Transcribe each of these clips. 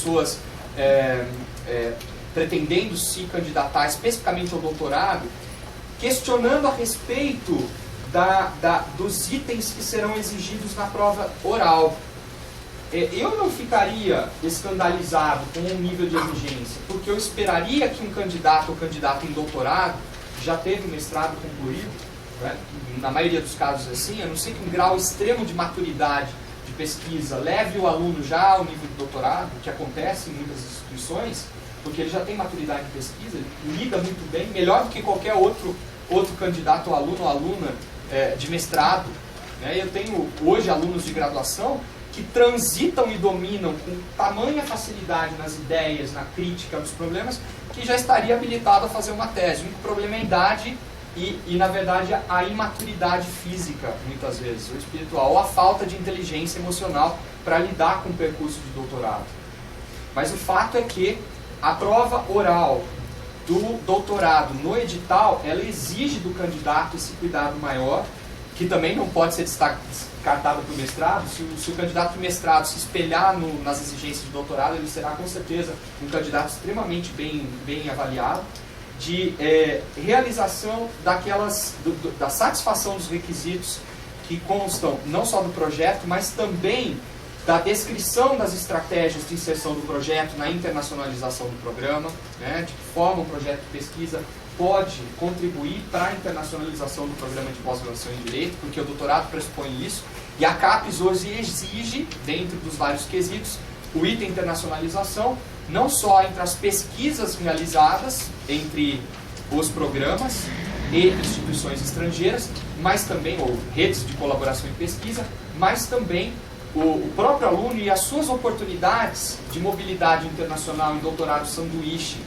pessoas pretendendo se candidatar especificamente ao doutorado, questionando a respeito dos itens que serão exigidos na prova oral. Eu não ficaria escandalizado com o nível de exigência, porque eu esperaria que um candidato ou candidata em doutorado já teve um mestrado concluído, né? Na maioria dos casos assim, a não ser que um grau extremo de maturidade de pesquisa leve o aluno já ao nível de doutorado, que acontece em muitas instituições, porque ele já tem maturidade de pesquisa, ele lida muito bem, melhor do que qualquer outro candidato ou aluno ou aluna de mestrado, né? Eu tenho hoje alunos de graduação que transitam e dominam com tamanha facilidade nas ideias, na crítica dos problemas, que já estaria habilitado a fazer uma tese. O único problema é a idade e na verdade, a imaturidade física, muitas vezes, ou espiritual, ou a falta de inteligência emocional para lidar com o percurso de doutorado. Mas o fato é que a prova oral do doutorado no edital, ela exige do candidato esse cuidado maior, que também não pode ser descartado para o mestrado. Se o candidato de mestrado se espelhar nas exigências de doutorado, ele será com certeza um candidato extremamente bem avaliado, de realização da satisfação dos requisitos que constam não só do projeto, mas também da descrição das estratégias de inserção do projeto na internacionalização do programa, né, de que forma o projeto de pesquisa pode contribuir para a internacionalização do programa de pós-graduação em Direito, porque o doutorado pressupõe isso, e a CAPES hoje exige, dentro dos vários quesitos, o item internacionalização, não só entre as pesquisas realizadas entre os programas e instituições estrangeiras, mas também, ou redes de colaboração em pesquisa, mas também o próprio aluno e as suas oportunidades de mobilidade internacional em doutorado sanduíche,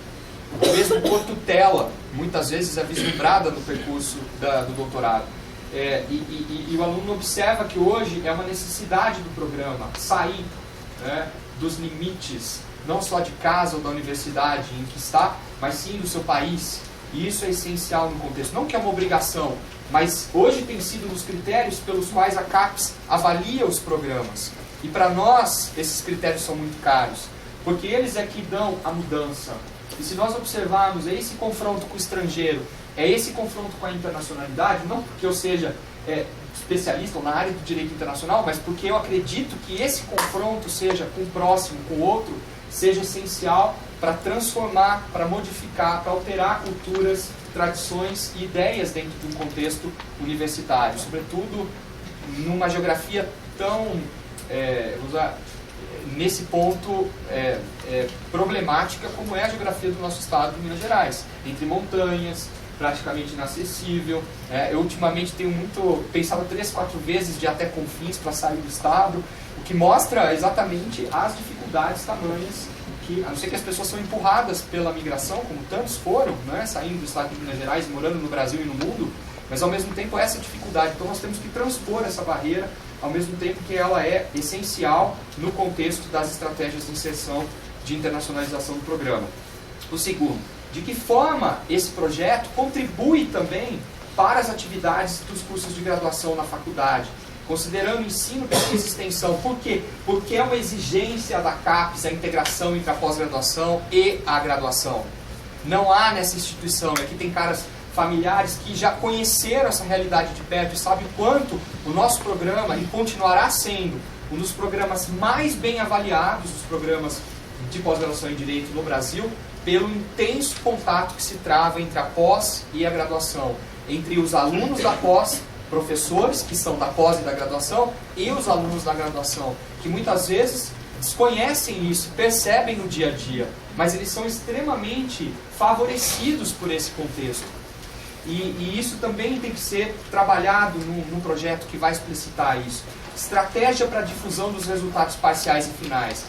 mesmo por tutela, muitas vezes é vislumbrada no percurso do doutorado. E o aluno observa que hoje é uma necessidade do programa sair, né, dos limites, não só de casa ou da universidade em que está, mas sim do seu país. E isso é essencial no contexto. Não que é uma obrigação, mas hoje tem sido um dos critérios pelos quais a CAPES avalia os programas. E para nós, esses critérios são muito caros, porque eles é que dão a mudança. E se nós observarmos esse confronto com o estrangeiro, esse confronto com a internacionalidade, não porque eu seja especialista na área do direito internacional, mas porque eu acredito que esse confronto, seja com o próximo, com o outro, seja essencial para transformar, para modificar, para alterar culturas, tradições e ideias dentro de um contexto universitário, sobretudo numa geografia tão, nesse ponto, problemática como é a geografia do nosso estado de Minas Gerais, entre montanhas, praticamente inacessível. Eu ultimamente tenho pensado 3, 4 vezes de ir até Confins para sair do estado, o que mostra exatamente as dificuldades tamanhas que, a não ser que as pessoas são empurradas pela migração, como tantos foram, né, saindo do estado de Minas Gerais, morando no Brasil e no mundo, mas ao mesmo tempo essa dificuldade. Então nós temos que transpor essa barreira, ao mesmo tempo que ela é essencial no contexto das estratégias de inserção, de internacionalização do programa. O segundo, de que forma esse projeto contribui também para as atividades dos cursos de graduação na faculdade, considerando ensino, pesquisa e extensão. Por quê? Porque é uma exigência da CAPES a integração entre a pós-graduação e a graduação. Não há nessa instituição, aqui tem caras familiares que já conheceram essa realidade de perto e sabem o quanto o nosso programa, e continuará sendo um dos programas mais bem avaliados, dos programas de pós-graduação em Direito no Brasil, pelo intenso contato que se trava entre a pós e a graduação, entre os alunos da pós, professores que são da pós e da graduação, e os alunos da graduação, que muitas vezes desconhecem isso, percebem no dia a dia, mas eles são extremamente favorecidos por esse contexto. E isso também tem que ser trabalhado num projeto que vai explicitar isso. Estratégia para a difusão dos resultados parciais e finais.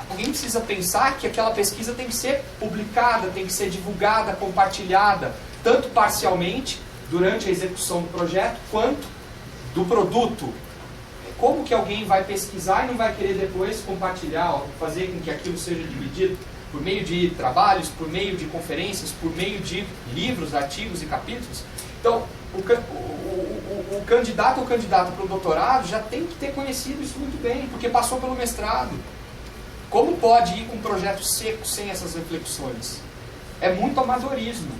Alguém precisa pensar que aquela pesquisa tem que ser publicada, tem que ser divulgada, compartilhada, tanto parcialmente, durante a execução do projeto, quanto do produto. Como que alguém vai pesquisar e não vai querer depois compartilhar, ou fazer com que aquilo seja dividido? Por meio de trabalhos, por meio de conferências, por meio de livros, artigos e capítulos. Então, o candidato ou candidata para o doutorado já tem que ter conhecido isso muito bem, porque passou pelo mestrado. Como pode ir com um projeto seco sem essas reflexões? É muito amadorismo.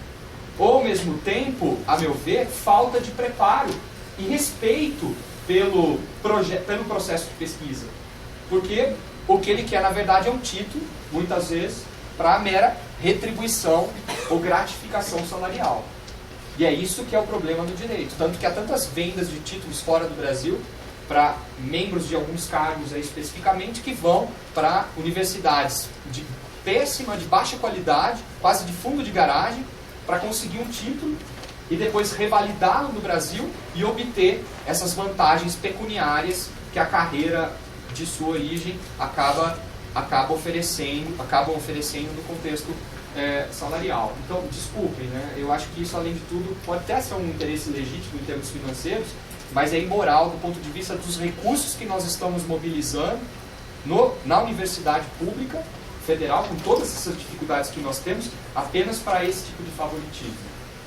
Ou, ao mesmo tempo, a meu ver, falta de preparo e respeito pelo processo de pesquisa. Porque o que ele quer, na verdade, é um título, muitas vezes, para a mera retribuição ou gratificação salarial. E é isso que é o problema no direito. Tanto que há tantas vendas de títulos fora do Brasil, para membros de alguns cargos aí especificamente, que vão para universidades de péssima, de baixa qualidade, quase de fundo de garagem, para conseguir um título e depois revalidá-lo no Brasil e obter essas vantagens pecuniárias que a carreira de sua origem acabam oferecendo no contexto salarial. Então, desculpem, né? Eu acho que isso, além de tudo, pode até ser um interesse legítimo em termos financeiros, mas é imoral do ponto de vista dos recursos que nós estamos mobilizando na universidade pública, federal, com todas essas dificuldades que nós temos, apenas para esse tipo de favoritismo.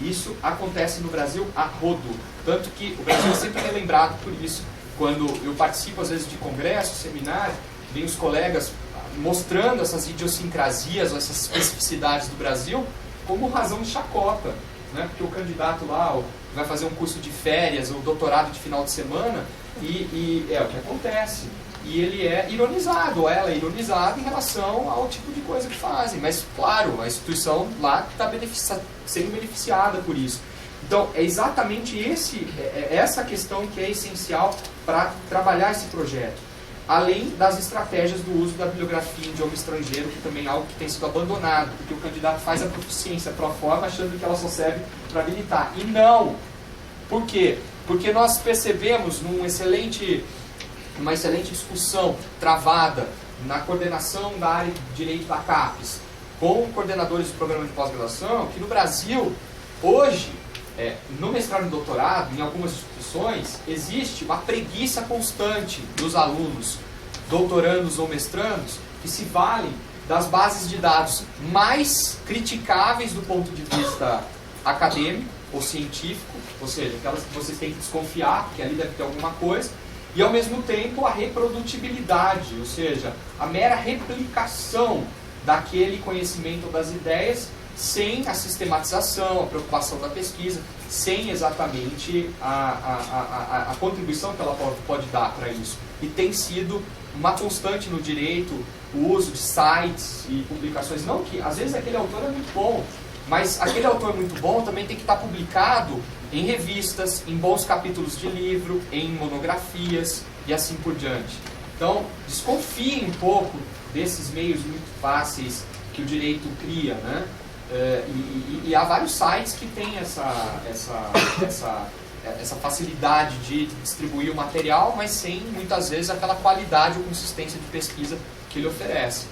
Isso acontece no Brasil a rodo. Tanto que o Brasil é sempre relembrado por isso. Quando eu participo, às vezes, de congressos, seminários, vem os colegas mostrando essas idiosincrasias, essas especificidades do Brasil, como razão de chacota. Né? Porque o candidato lá vai fazer um curso de férias ou doutorado de final de semana e é o que acontece. E ele é ironizado, ou ela é ironizada em relação ao tipo de coisa que fazem. Mas, claro, a instituição lá está sendo beneficiada por isso. Então, é exatamente essa questão que é essencial para trabalhar esse projeto. Além das estratégias do uso da bibliografia em idioma estrangeiro, que também é algo que tem sido abandonado, porque o candidato faz a proficiência pro forma achando que ela só serve para habilitar. E não! Por quê? Porque nós percebemos uma excelente discussão travada na coordenação da área de direito da CAPES com coordenadores do programa de pós-graduação, que no Brasil, hoje, no mestrado e doutorado, em algumas instituições, existe uma preguiça constante dos alunos, doutorandos ou mestrandos, que se valem das bases de dados mais criticáveis do ponto de vista acadêmico ou científico, ou seja, aquelas que vocês têm que desconfiar, porque ali deve ter alguma coisa, e ao mesmo tempo a reprodutibilidade, ou seja, a mera replicação daquele conhecimento ou das ideias, sem a sistematização, a preocupação da pesquisa, sem exatamente a contribuição que ela pode dar para isso. E tem sido uma constante no direito o uso de sites e publicações. Não que, às vezes, aquele autor é muito bom, mas aquele autor muito bom também tem que estar publicado em revistas, em bons capítulos de livro, em monografias e assim por diante. Então, desconfiem um pouco desses meios muito fáceis que o direito cria, né? E há vários sites que têm essa facilidade de distribuir o material, mas sem, muitas vezes, aquela qualidade ou consistência de pesquisa que ele oferece.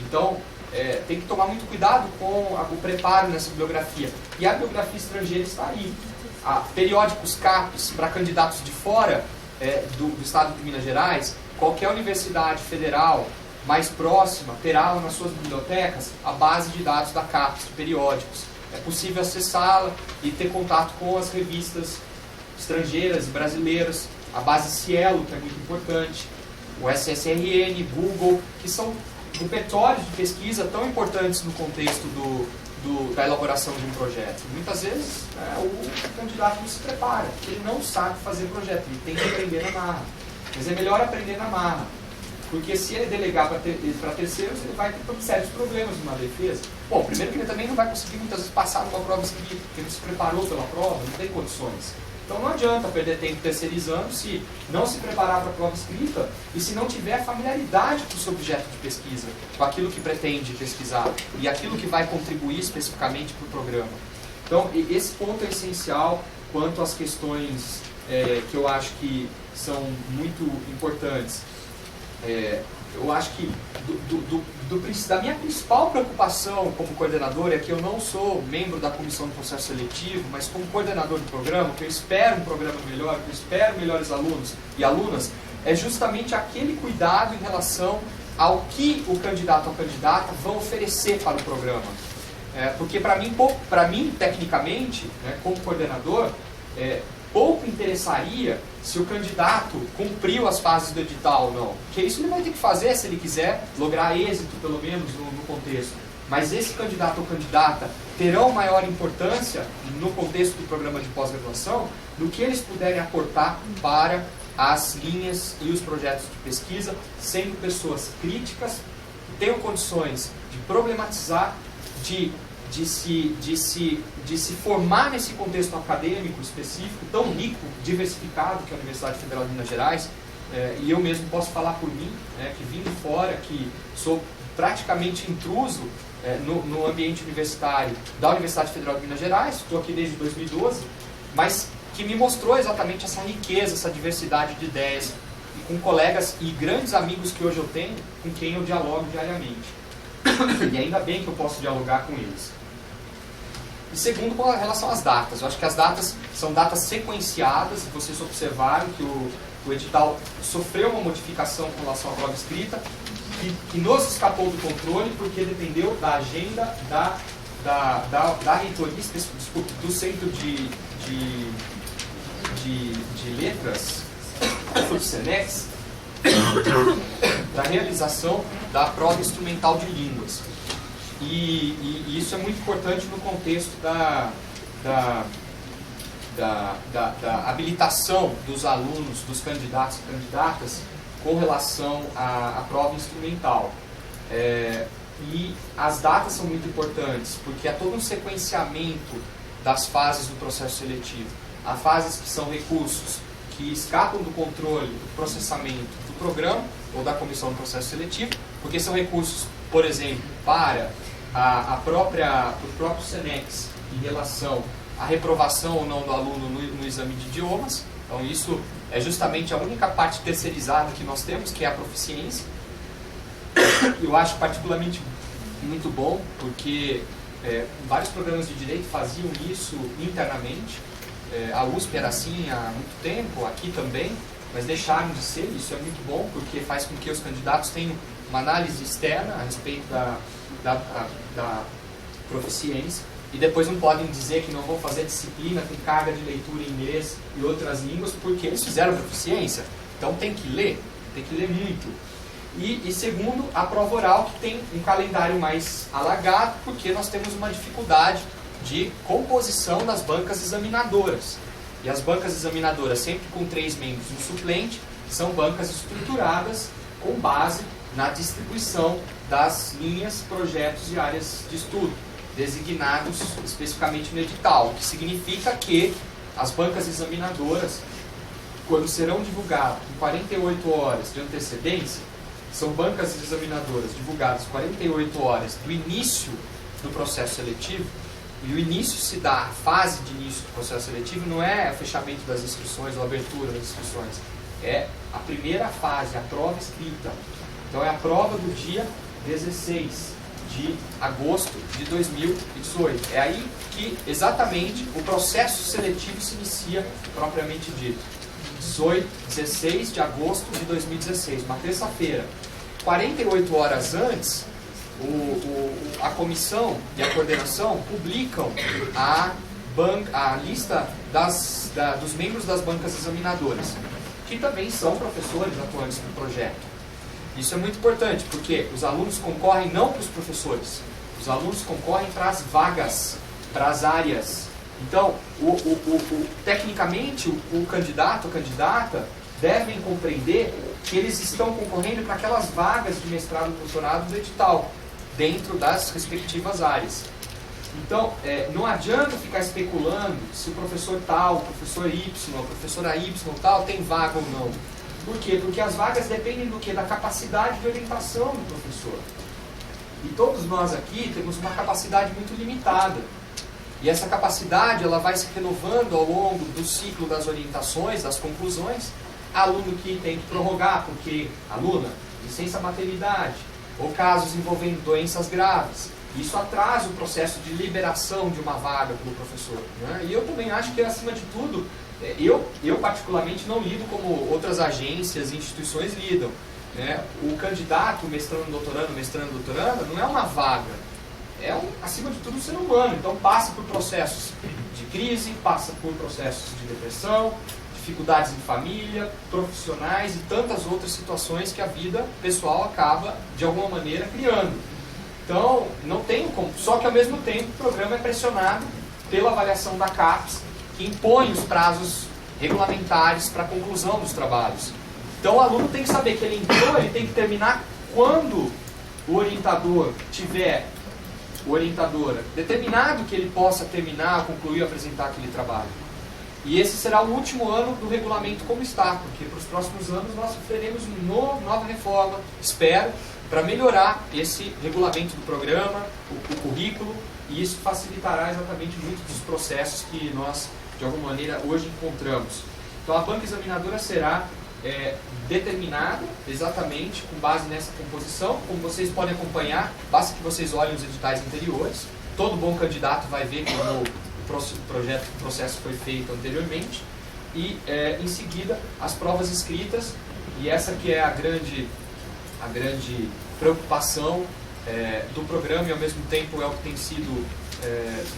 Então, tem que tomar muito cuidado com o preparo nessa bibliografia. E a bibliografia estrangeira está aí. Há periódicos CAPES para candidatos de fora do estado de Minas Gerais. Qualquer universidade federal mais próxima terá nas suas bibliotecas a base de dados da CAPES, de periódicos. É possível acessá-la e ter contato com as revistas estrangeiras e brasileiras, a base Cielo, que é muito importante, o SSRN, Google, que são repertórios de pesquisa tão importantes no contexto da elaboração de um projeto. Muitas vezes o candidato não se prepara, ele não sabe fazer projeto, ele tem que aprender na marra. Mas é melhor aprender na marra. Porque se ele delegar para terceiros, ele vai ter sérios problemas numa defesa. Bom, primeiro que ele também não vai conseguir muitas vezes passar numa prova escrita, porque ele não se preparou pela prova, não tem condições. Então não adianta perder tempo terceirizando se não se preparar para a prova escrita e se não tiver familiaridade com o seu objeto de pesquisa, com aquilo que pretende pesquisar e aquilo que vai contribuir especificamente para o programa. Então esse ponto é essencial quanto às questões que eu acho que são muito importantes. Eu acho que da minha principal preocupação como coordenador é que eu não sou membro da comissão do processo seletivo, mas como coordenador do programa, que eu espero um programa melhor, que eu espero melhores alunos e alunas, é justamente aquele cuidado em relação ao que o candidato ou candidata vão oferecer para o programa. Porque para mim, tecnicamente, né, como coordenador, pouco interessaria se o candidato cumpriu as fases do edital ou não. Porque isso ele vai ter que fazer se ele quiser lograr êxito, pelo menos, no contexto. Mas esse candidato ou candidata terão maior importância no contexto do programa de pós-graduação do que eles puderem aportar para as linhas e os projetos de pesquisa, sendo pessoas críticas, que tenham condições de problematizar, de se formar nesse contexto acadêmico específico, tão rico, diversificado, que é a Universidade Federal de Minas Gerais. E eu mesmo posso falar por mim, que vim de fora, que sou praticamente intruso no ambiente universitário da Universidade Federal de Minas Gerais, estou aqui desde 2012, mas que me mostrou exatamente essa riqueza, essa diversidade de ideias, e com colegas e grandes amigos que hoje eu tenho, com quem eu dialogo diariamente. E ainda bem que eu posso dialogar com eles. E segundo, com relação às datas. Eu acho que as datas são datas sequenciadas, e vocês observaram que o edital sofreu uma modificação com relação à prova escrita, que nos escapou do controle, porque dependeu da agenda da reitoria, desculpe, do Centro de Letras, do SENEX, da realização da prova instrumental de línguas. E isso é muito importante no contexto da habilitação dos alunos, dos candidatos e candidatas com relação à prova instrumental. E as datas são muito importantes, porque há todo um sequenciamento das fases do processo seletivo. Há fases que são recursos que escapam do controle, do processamento do programa ou da comissão do processo seletivo, porque são recursos, por exemplo, para o próprio SENEX em relação à reprovação ou não do aluno no exame de idiomas. Então isso é justamente a única parte terceirizada que nós temos, que é a proficiência. Eu acho particularmente muito bom, porque vários programas de direito faziam isso internamente. A USP era assim há muito tempo, aqui também, mas deixaram de ser. Isso é muito bom, porque faz com que os candidatos tenham uma análise externa a respeito da proficiência, e depois não podem dizer que não vão fazer disciplina, tem carga de leitura em inglês e outras línguas, porque eles fizeram proficiência. Então tem que ler muito. E segundo, a prova oral, que tem um calendário mais alagado, porque nós temos uma dificuldade de composição das bancas examinadoras. E as bancas examinadoras, sempre com 3 membros e um suplente, são bancas estruturadas com base na distribuição das linhas, projetos e áreas de estudo, designados especificamente no edital, o que significa que as bancas examinadoras, quando serão divulgadas em 48 horas de antecedência, são bancas examinadoras divulgadas 48 horas do início do processo seletivo. E o início se dá, a fase de início do processo seletivo não é o fechamento das inscrições ou a abertura das inscrições, é a primeira fase, a prova escrita. Então é a prova do dia 16 de agosto de 2018. É aí que exatamente o processo seletivo se inicia, propriamente dito. 16 de agosto de 2016, uma terça-feira. 48 horas antes, a comissão e a coordenação publicam a lista dos membros das bancas examinadoras, que também são professores atuantes no projeto. Isso é muito importante, porque os alunos concorrem não para os professores, os alunos concorrem para as vagas, para as áreas. Então, tecnicamente, o candidato ou candidata devem compreender que eles estão concorrendo para aquelas vagas de mestrado e doutorado do edital, dentro das respectivas áreas. Então, não adianta ficar especulando se o professor tal, o professor Y, a professora Y tal, tem vaga ou não. Por quê? Porque as vagas dependem do quê? Da capacidade de orientação do professor. E todos nós aqui temos uma capacidade muito limitada. E essa capacidade ela vai se renovando ao longo do ciclo das orientações, das conclusões. Há aluno que tem que prorrogar porque, aluna, licença maternidade, ou casos envolvendo doenças graves. Isso atrasa o processo de liberação de uma vaga para o professor. Né? E eu também acho que, acima de tudo, eu particularmente não lido como outras agências e instituições lidam. Né? O candidato, mestrando, doutorando, não é uma vaga. É, acima de tudo, um ser humano. Então passa por processos de crise, passa por processos de depressão, dificuldades em família, profissionais e tantas outras situações que a vida pessoal acaba, de alguma maneira, criando. Então, não tem como. Só que, ao mesmo tempo, o programa é pressionado pela avaliação da CAPES, que impõe os prazos regulamentares para a conclusão dos trabalhos. Então, o aluno tem que saber que ele entrou, ele tem que terminar quando o orientador tiver, o orientadora, determinado que ele possa terminar, concluir, apresentar aquele trabalho. E esse será o último ano do regulamento como está, porque para os próximos anos nós sofreremos uma nova reforma, espero, para melhorar esse regulamento do programa, o currículo, e isso facilitará exatamente muitos dos processos que nós, de alguma maneira, hoje encontramos. Então a banca examinadora será determinada exatamente com base nessa composição. Como vocês podem acompanhar, basta que vocês olhem os editais anteriores. Todo bom candidato vai ver como o processo foi feito anteriormente. E, em seguida, as provas escritas, e essa que é a grande preocupação do programa, e ao mesmo tempo é o que tem sido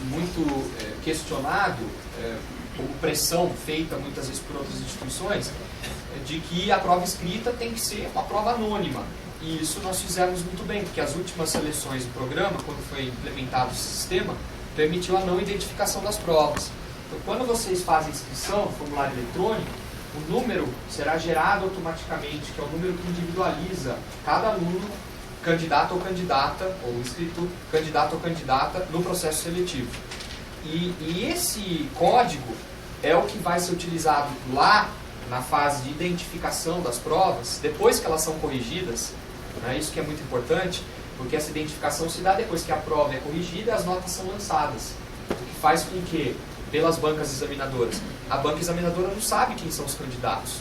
muito questionado, como pressão feita muitas vezes por outras instituições, de que a prova escrita tem que ser uma prova anônima. E isso nós fizemos muito bem, porque as últimas seleções do programa, quando foi implementado o sistema, permitiu a não identificação das provas. Então, quando vocês fazem inscrição no formulário eletrônico, o número será gerado automaticamente, que é o número que individualiza cada aluno, candidato ou candidata, ou inscrito, candidato ou candidata, no processo seletivo. E esse código é o que vai ser utilizado lá na fase de identificação das provas, depois que elas são corrigidas, né, isso que é muito importante, porque essa identificação se dá depois que a prova é corrigida e as notas são lançadas, o que faz com que, pelas bancas examinadoras, a banca examinadora não sabe quem são os candidatos.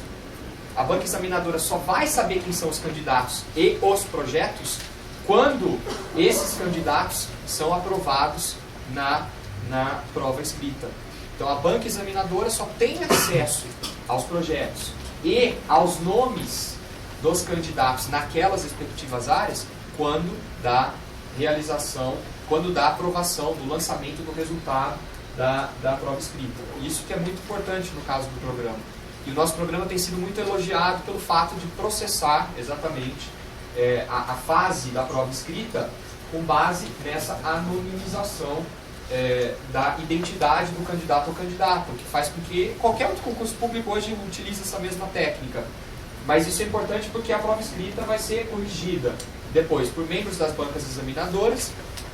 A banca examinadora só vai saber quem são os candidatos e os projetos quando esses candidatos são aprovados na prova escrita. Então a banca examinadora só tem acesso aos projetos e aos nomes dos candidatos naquelas respectivas áreas quando da realização, quando da aprovação, do lançamento do resultado da prova escrita. Isso que é muito importante no caso do programa. E o nosso programa tem sido muito elogiado pelo fato de processar exatamente a fase da prova escrita com base nessa anonimização da identidade do candidato ou candidata, o que faz com que qualquer outro concurso público hoje utilize essa mesma técnica. Mas isso é importante porque a prova escrita vai ser corrigida depois por membros das bancas examinadoras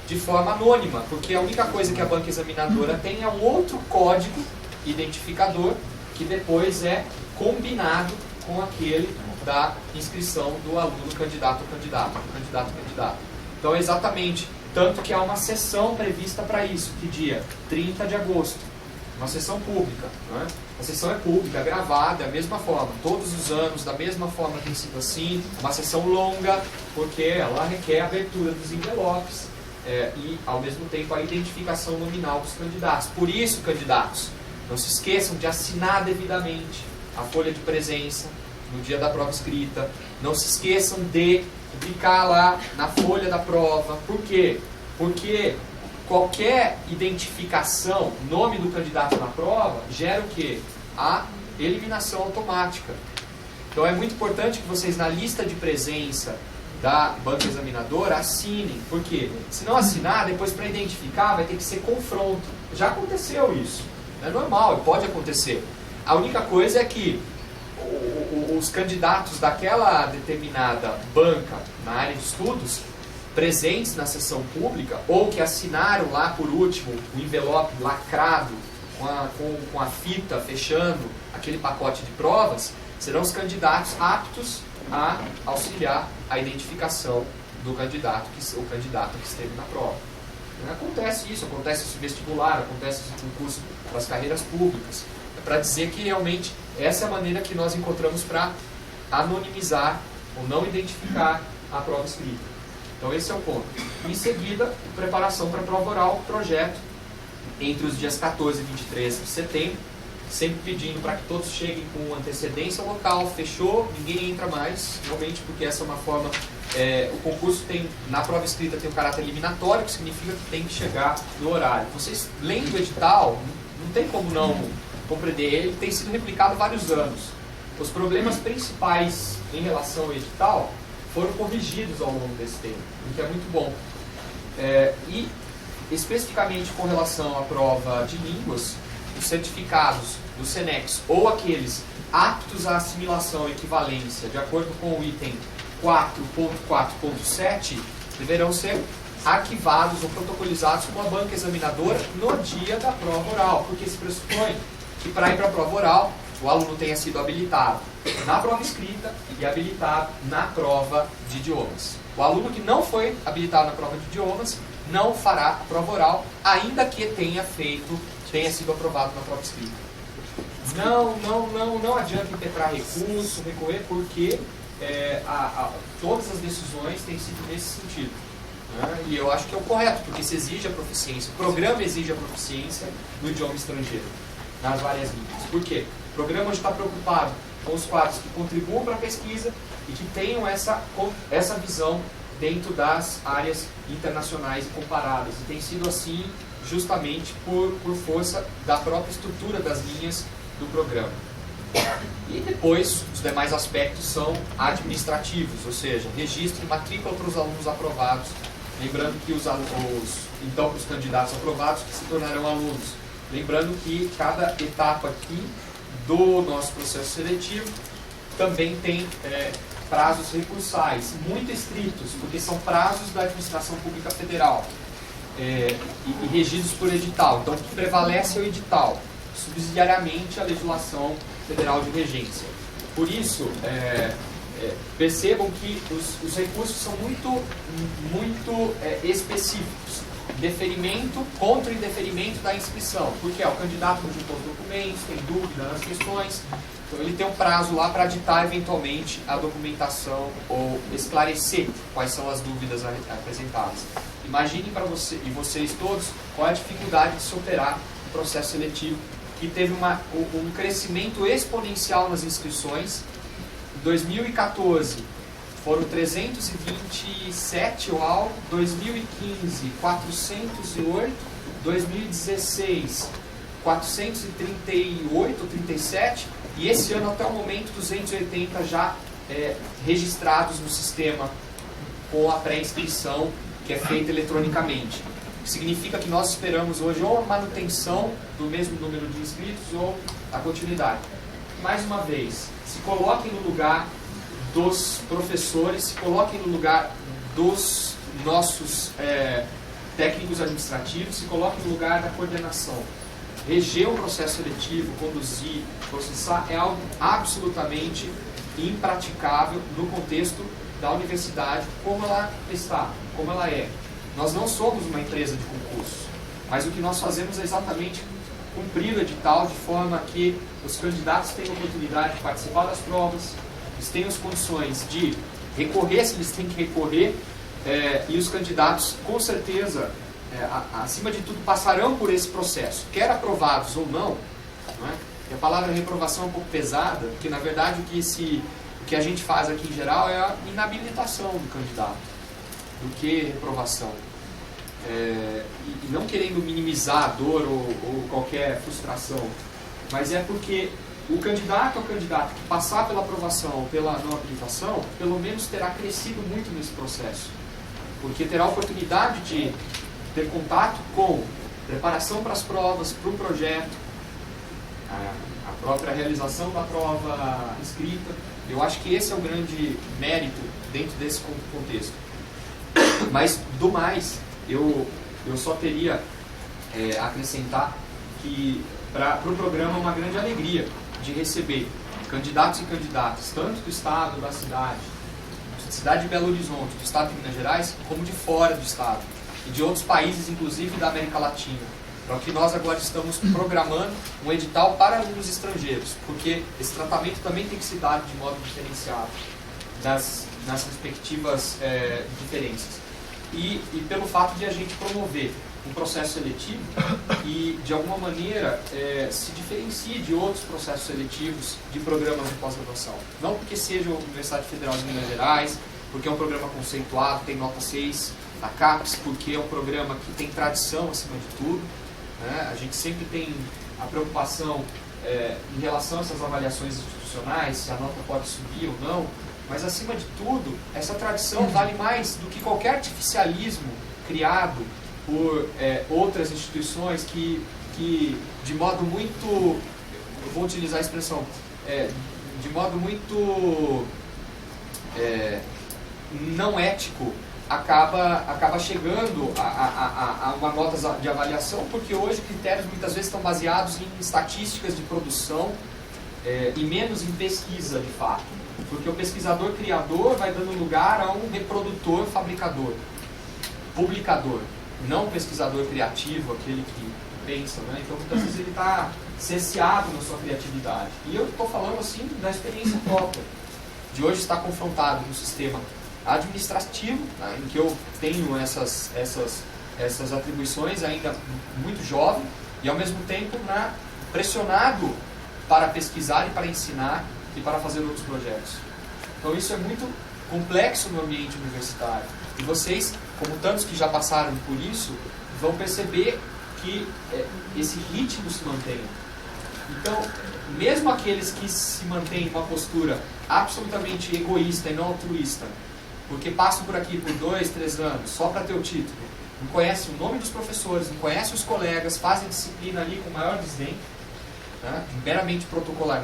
de forma anônima, porque a única coisa que a banca examinadora tem é um outro código identificador que depois é combinado com aquele da inscrição do aluno candidato ou candidata, candidato ou candidata. Então é exatamente, tanto que há uma sessão prevista para isso, que dia? 30 de agosto, uma sessão pública, né? A sessão é pública, gravada, da mesma forma, todos os anos, da mesma forma tem sido assim, uma sessão longa, porque ela requer a abertura dos envelopes e, ao mesmo tempo, a identificação nominal dos candidatos. Por isso, candidatos, não se esqueçam de assinar devidamente a folha de presença no dia da prova escrita, não se esqueçam de publicar lá na folha da prova. Por quê? Porque qualquer identificação, nome do candidato na prova, gera o quê? A eliminação automática. Então é muito importante que vocês, na lista de presença da banca examinadora, assinem. Por quê? Se não assinar, depois para identificar vai ter que ser confronto. Já aconteceu isso. É normal, pode acontecer. A única coisa é que os candidatos daquela determinada banca na área de estudos, presentes na sessão pública, ou que assinaram lá por último o envelope lacrado com a fita fechando aquele pacote de provas, serão os candidatos aptos a auxiliar a identificação do candidato que esteve na prova. Acontece isso no vestibular, acontece isso no concurso das carreiras públicas. É para dizer que realmente essa é a maneira que nós encontramos para anonimizar ou não identificar a prova escrita. Então esse é o ponto. Em seguida, preparação para a prova oral, projeto, entre os dias 14 e 23 de setembro, sempre pedindo para que todos cheguem com antecedência ao local, fechou, ninguém entra mais, realmente porque essa é uma forma, o concurso tem, na prova escrita tem um caráter eliminatório, que significa que tem que chegar no horário. Vocês lendo o edital, não tem como não compreender. Ele tem sido replicado há vários anos. Os problemas principais em relação ao edital foram corrigidos ao longo desse tempo, o que é muito bom. E especificamente com relação à prova de línguas, os certificados do SENEX ou aqueles aptos à assimilação e equivalência, de acordo com o item 4.4.7, deverão ser arquivados ou protocolizados com a banca examinadora no dia da prova oral, porque se pressupõe que para ir para a prova oral, o aluno tenha sido habilitado na prova escrita e habilitado na prova de idiomas. O aluno que não foi habilitado na prova de idiomas não fará a prova oral, ainda que tenha sido aprovado na prova escrita. Não adianta impetrar recurso, recorrer, porque todas as decisões têm sido nesse sentido. Né? E eu acho que é o correto, porque se exige a proficiência, o programa exige a proficiência no idioma estrangeiro, nas várias línguas. Por quê? O programa hoje está preocupado com os quadros que contribuam para a pesquisa e que tenham essa visão dentro das áreas internacionais e comparadas. E tem sido assim justamente por força da própria estrutura das linhas do programa. E depois, os demais aspectos são administrativos, ou seja, registro e matrícula para os alunos aprovados. Lembrando que então, para os candidatos aprovados que se tornarão alunos. Lembrando que cada etapa aqui do nosso processo seletivo também tem prazos recursais, muito estritos, porque são prazos da administração pública federal e regidos por edital. Então, o que prevalece é o edital, subsidiariamente a legislação federal de regência. Por isso, percebam que os recursos são muito específicos. Deferimento contra o indeferimento da inscrição, porque o candidato não juntou os documentos, tem dúvida nas questões, então ele tem um prazo lá para ditar eventualmente a documentação ou esclarecer quais são as dúvidas apresentadas. Imaginem para você e vocês todos qual é a dificuldade de se operar o processo seletivo, que teve um crescimento exponencial nas inscrições. Em 2014 foram 327 ou algo, 2015 408, 2016 438, 37 e esse ano até o momento 280 já registrados no sistema com a pré-inscrição que é feita eletronicamente. O que significa que nós esperamos hoje ou a manutenção do mesmo número de inscritos ou a continuidade. Mais uma vez, se coloquem no lugar dos professores, se coloquem no lugar dos nossos técnicos administrativos, se coloquem no lugar da coordenação. Reger um processo seletivo, conduzir, processar, é algo absolutamente impraticável no contexto da universidade, como ela está, como ela é. Nós não somos uma empresa de concurso, mas o que nós fazemos é exatamente cumprir o edital de forma que os candidatos tenham oportunidade de participar das provas, eles tenham as condições de recorrer, se eles têm que recorrer, e os candidatos, com certeza, acima de tudo, passarão por esse processo, quer aprovados ou não, não é? E a palavra reprovação é um pouco pesada, porque, na verdade, o que a gente faz aqui em geral é a inabilitação do candidato, do que reprovação. E não querendo minimizar a dor ou qualquer frustração, mas é porque o candidato ou candidata que passar pela aprovação ou pela não habilitação, pelo menos terá crescido muito nesse processo, porque terá a oportunidade de ter contato com preparação para as provas, para o projeto, a própria realização da prova escrita. Eu acho que esse é o grande mérito dentro desse contexto. Mas, do mais, eu só teria a acrescentar que para o programa é uma grande alegria de receber candidatos e candidatas, tanto do estado, da cidade de Belo Horizonte, do estado de Minas Gerais, como de fora do estado, e de outros países, inclusive da América Latina. Para o que nós agora estamos programando um edital para alunos estrangeiros, porque esse tratamento também tem que se dar de modo diferenciado nas respectivas diferenças. E pelo fato de a gente promover um processo seletivo e, de alguma maneira, se diferencie de outros processos seletivos de programas de pós-graduação. Não porque seja a Universidade Federal de Minas Gerais, porque é um programa conceituado, tem nota 6 da CAPES, porque é um programa que tem tradição acima de tudo. Né? A gente sempre tem a preocupação em relação a essas avaliações institucionais, se a nota pode subir ou não, mas acima de tudo, essa tradição vale mais do que qualquer artificialismo criado por outras instituições que de modo muito, eu vou utilizar a expressão, de modo muito não ético, acaba chegando a uma nota de avaliação, porque hoje critérios muitas vezes estão baseados em estatísticas de produção e menos em pesquisa de fato, porque o pesquisador criador vai dando lugar a um reprodutor fabricador, publicador, não um pesquisador criativo, aquele que pensa, né? Então muitas vezes ele está cerceado na sua criatividade. E eu estou falando assim da experiência própria, de hoje estar confrontado no sistema administrativo, né, em que eu tenho essas atribuições ainda muito jovem, e ao mesmo tempo pressionado para pesquisar e para ensinar e para fazer outros projetos. Então isso é muito complexo no ambiente universitário. E vocês, como tantos que já passaram por isso, vão perceber que esse ritmo se mantém. Então, mesmo aqueles que se mantêm em uma postura absolutamente egoísta e não altruísta, porque passam por aqui por 2, 3 anos só para ter o título, não conhecem o nome dos professores, não conhecem os colegas, fazem disciplina ali com o maior desdém, né, meramente protocolarmente,